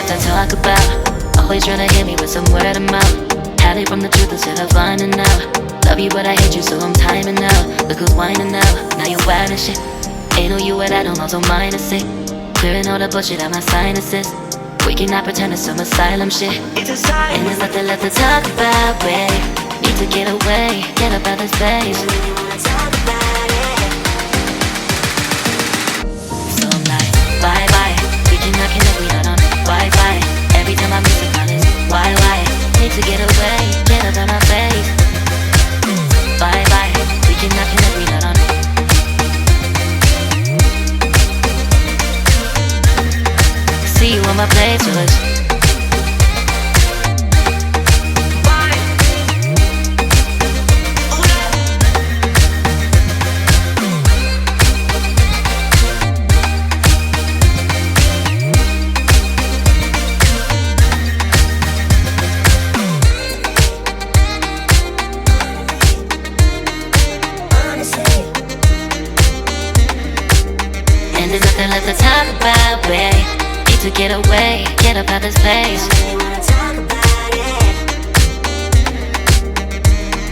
lot to talk about. Always trying to hit me with some word of mouth. Hide from the truth instead of finding out. Love you but I hate you so I'm timing out. Look who's whining now, now you wild and shit. Ain't no you at I don't also minus it. Clearing all the bullshit out my sinuses. We cannot pretend it's some asylum shit. And there's nothing left to talk about, babe. Need to get away, get up out of this place. So I'm like, bye bye. We cannot connect, we not on Wi-Fi. Every time I miss a call it's why? Need to get away, get up out my face. Bye bye. We cannot connect, we not on. See you on my playlist. And there's nothing left to talk about, babe. Need to get away, get up out this place.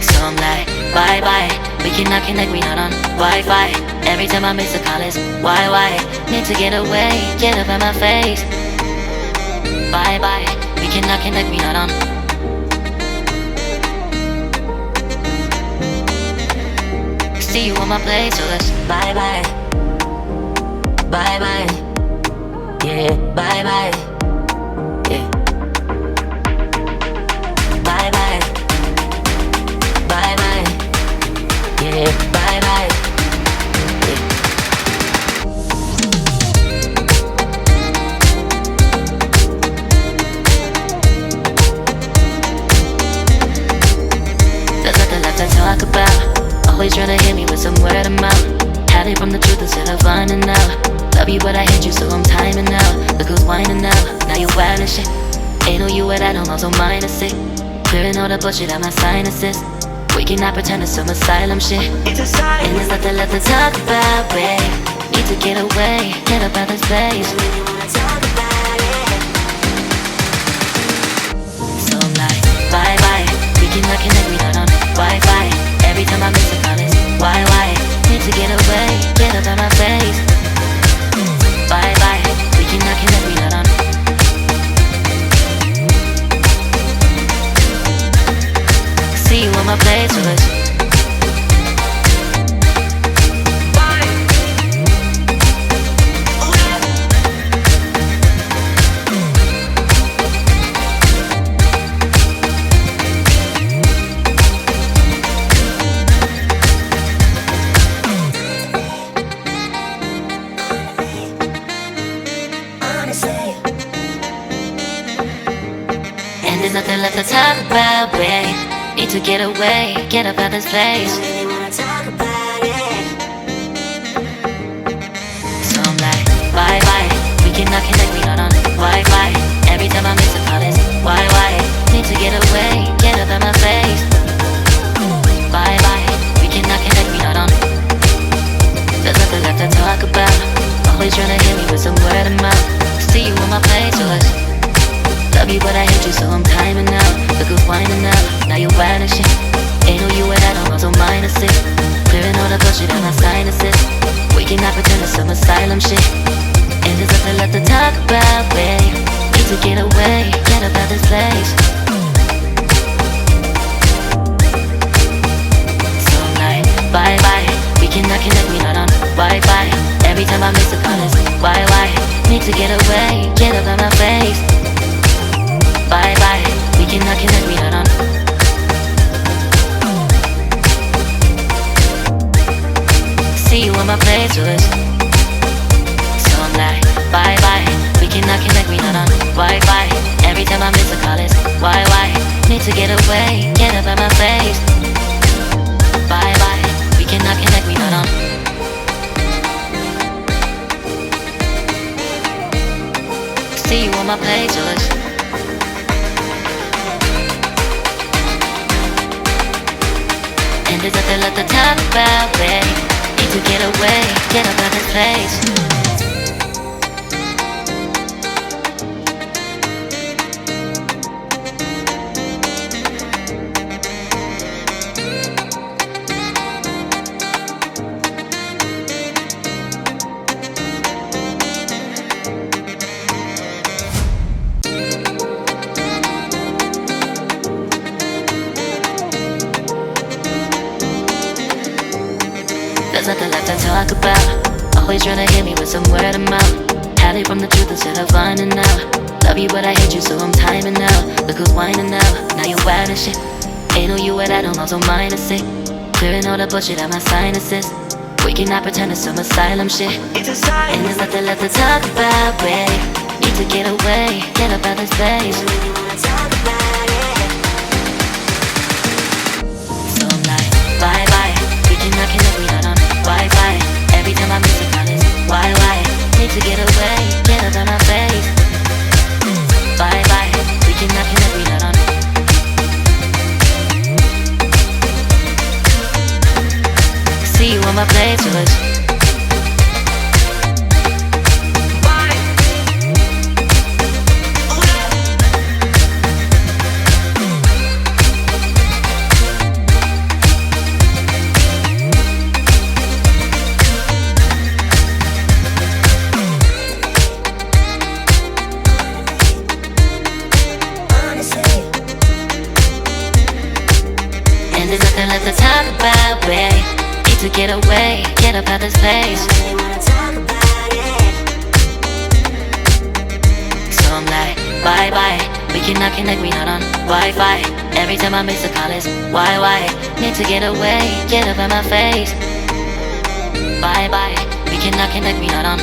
So I'm like, bye bye. We cannot connect, we not on Wi-Fi. Every time I miss a call it's why? Need to get away, get up out my face. Bye bye. We cannot connect, we not on. See you on my place, so let's bye bye. Bye bye, yeah, bye bye, yeah. Bye bye, bye bye, yeah, bye bye, yeah. There's nothing left to talk about. Always trying to hit me with some word of mouth. Hide from the truth instead of finding out. Love you but I hate you so I'm timing out. Look who's whining now, now you wild and shit. Ain't no you at I don't also minus it. Clearing all the bullshit out my sinuses. We cannot pretend it's some asylum shit. And there's nothing left to talk about, babe. Need to get away, get up out this place. So I'm like, bye bye. We cannot connect, we not on Wi-Fi. Every time I miss a call it's why? Need to get away, get up out my face. Bye bye, we cannot connect, we not on. See you on my playlist. And there's nothing left to talk about, babe. Need to get away, get up out this place. So I'm like, bye bye. We cannot connect, we not on Wi-Fi. Every time I miss a call it's why? Need to get away, get up out my face. Bye bye. We cannot connect, we not on. There's nothing left to talk about. Always trying to hit me with some word of mouth. See you on my playlist. Love you but I hate you so I'm timing out. Look who's whining now, now you wild and shit. Ain't no you at I don't also minus it. Clearing all the bullshit out my sinuses. We cannot pretend it's some asylum shit. And there's nothing left to talk about, babe. Need to get away, get up out this place. So I'm like, bye bye. We cannot connect, we not on Wi-Fi. Every time I miss a call it's why? Need to get away, get up out my face. Bye bye, we cannot connect, we not on. See you on my playlist. So I'm like, bye bye. We cannot connect, we not on Wi-Fi. Every time I miss a call it's why? Need to get away, get up out my face. Bye bye, we cannot connect, we not on. See you on my playlist. And there's nothing left to talk about, babe. Need to get away, get up out this place. There's nothing left to talk about. Always trying to hit me with some word of mouth. Hide from the truth instead of finding out. Love you but I hate you so I'm timing out. Look who's whining now, now you wild and shit. Ain't no you at I don't know, so minus it. Clearing all the bullshit out my sinuses. We cannot pretend it's some asylum shit. It's a sign. And there's nothing left to talk about, babe. Need to get away, get up out this place. So I'm like, bye bye. We cannot connect, we not on Wi-Fi. Every time I miss a call it's why? Need to get away, get up out my face. Bye bye. We cannot connect, we not on. See you on my playlist. And there's nothing left to talk about, babe. To get away, get up out this place. So I'm like, bye bye. We cannot connect, we not on Wi-Fi. Every time I miss a call it's why? Need to get away, get up out my face. Bye bye. We cannot connect, we not on.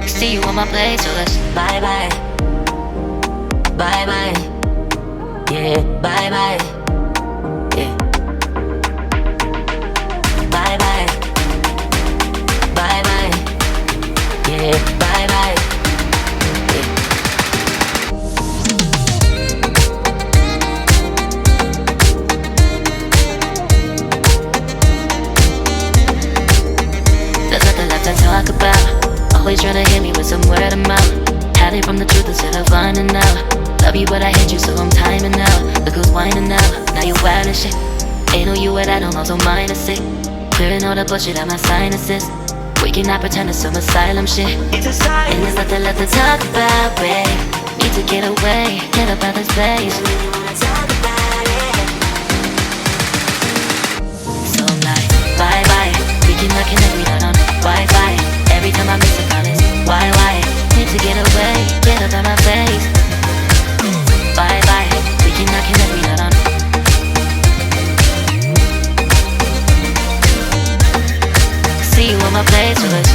See you on my place, so let's bye bye. Bye bye. Yeah, bye bye. Yeah. Bye bye. Bye bye. Yeah, bye bye. Yeah. There's nothing left to talk about. Always trying to hit me with some word of mouth. Hiding from the truth instead of finding out. Love you but I hate you so I'm timing out. Look who's whining now, now you wild and shit. Ain't no you at I don't know, so minus it. Clearing all the bullshit out my sinuses. We cannot pretend it's some asylum shit. It's a sign. And there's nothing left to talk about, babe. Need to get away, get up out this place. So I'm like, bye bye. We cannot connect, we not on Wi-Fi. Every time I miss a call it's why? Need to get away, get up out my face. Bye bye, we cannot connect, we not on. See you on my playlist.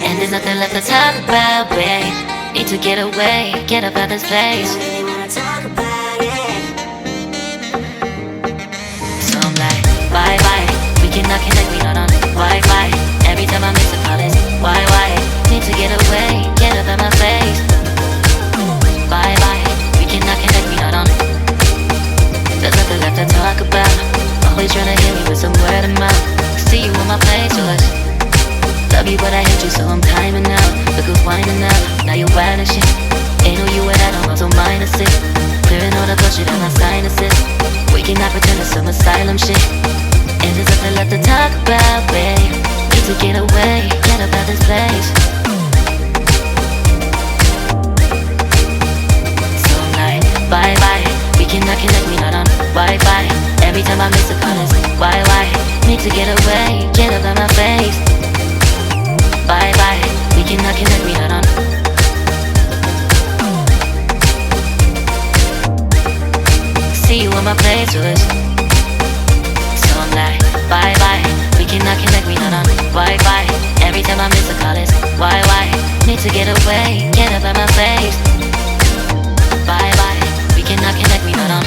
And there's nothing left to talk about, babe. Need to get away, get up out this place. So I'm like, bye bye. We cannot connect, we not on Wi-Fi. Every time I miss a call it's why? Need to get away, get up out my face. Bye bye. We cannot connect, we not on. There's nothing left to talk about. Always trying to hit me with some word of mouth. See you on my playlist. Love you but I hate you so I'm timing out. Look who's whining now, now you wild and shit. Ain't no you at I don't know, so minus it. Clearing all the bullshit out my sinuses. We cannot pretend it's some asylum shit. And there's nothing left to talk about, babe. Need to get away, get up out this place. So I'm like, bye bye. We cannot connect, we not on Wi-Fi. Every time I miss a call it's why? Need to get away, get up out my face. Bye bye, we cannot connect, we not on. See you on my playlist. So I'm like, bye bye. We cannot connect, we not on Wi-Fi. Every time I miss a call it's why? Need to get away, get up out my face. Bye bye, we cannot connect, we not on.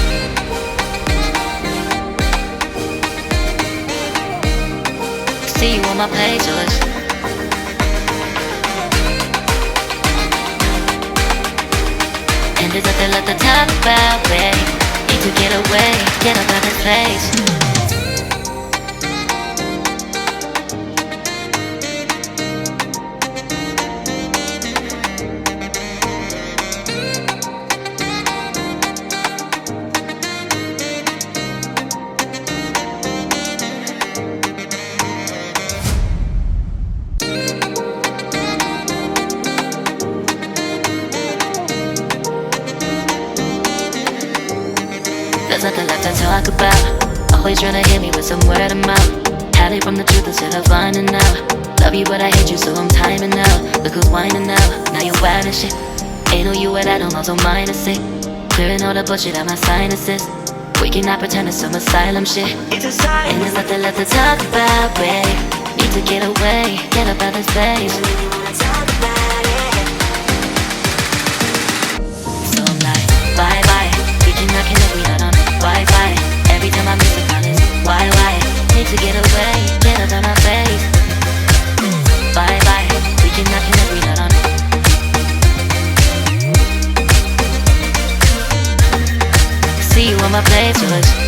See you on my playlist. And there's nothing left to talk about, babe. Need to get away, get up out this place. talk about. Always tryna hit me with some word of mouth. Hide it from the truth instead of finding out. Love you but I hate you so I'm timing out. Look who's whining now, now you're wild and shit. Ain't no you at I don't also minus it. Clearing all the bullshit out my sinuses. We cannot pretend it's some asylum shit. And there's nothing left to talk about, babe. Need to get away, get up out of this place. So I'm like, bye bye. We cannot connect, we not on Wi-Fi. Every time I miss a call it's why? Need to get away, get up out my face. Bye bye. We cannot connect, we not on. See you on my playlist.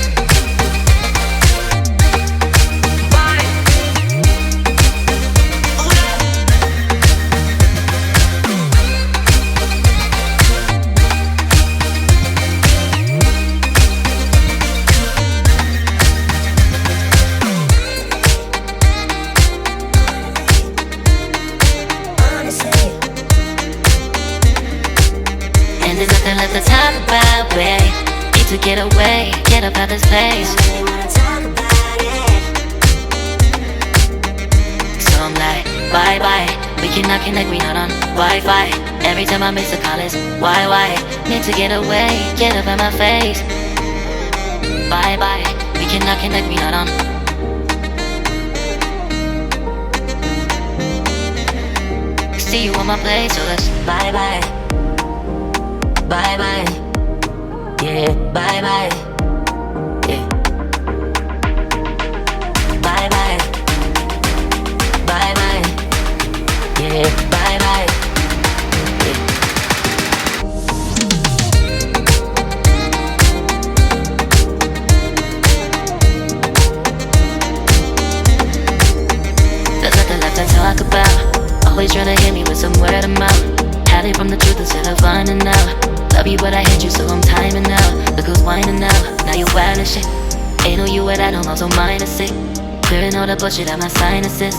And there's nothing left to talk about, babe. Need to get away, get up out this place. So I'm like, bye bye. We cannot connect, we not on Wi-Fi. Every time I miss a call it's why? Need to get away, get up out my face. Bye bye. We cannot connect, we not on. See you on my place, so let's bye bye. Bye bye. Yeah, bye bye. Yeah. Bye bye. Bye bye. Yeah, bye bye. Yeah. There's nothing left to talk about. Always tryna hit me with some word of mouth. Hide it from the truth instead of finding out. Love you but I hate you so I'm timing out. Look who's whining now, now you're wild and shit. Ain't no you at I don't also minus it. Clearing all the bullshit out my sinuses.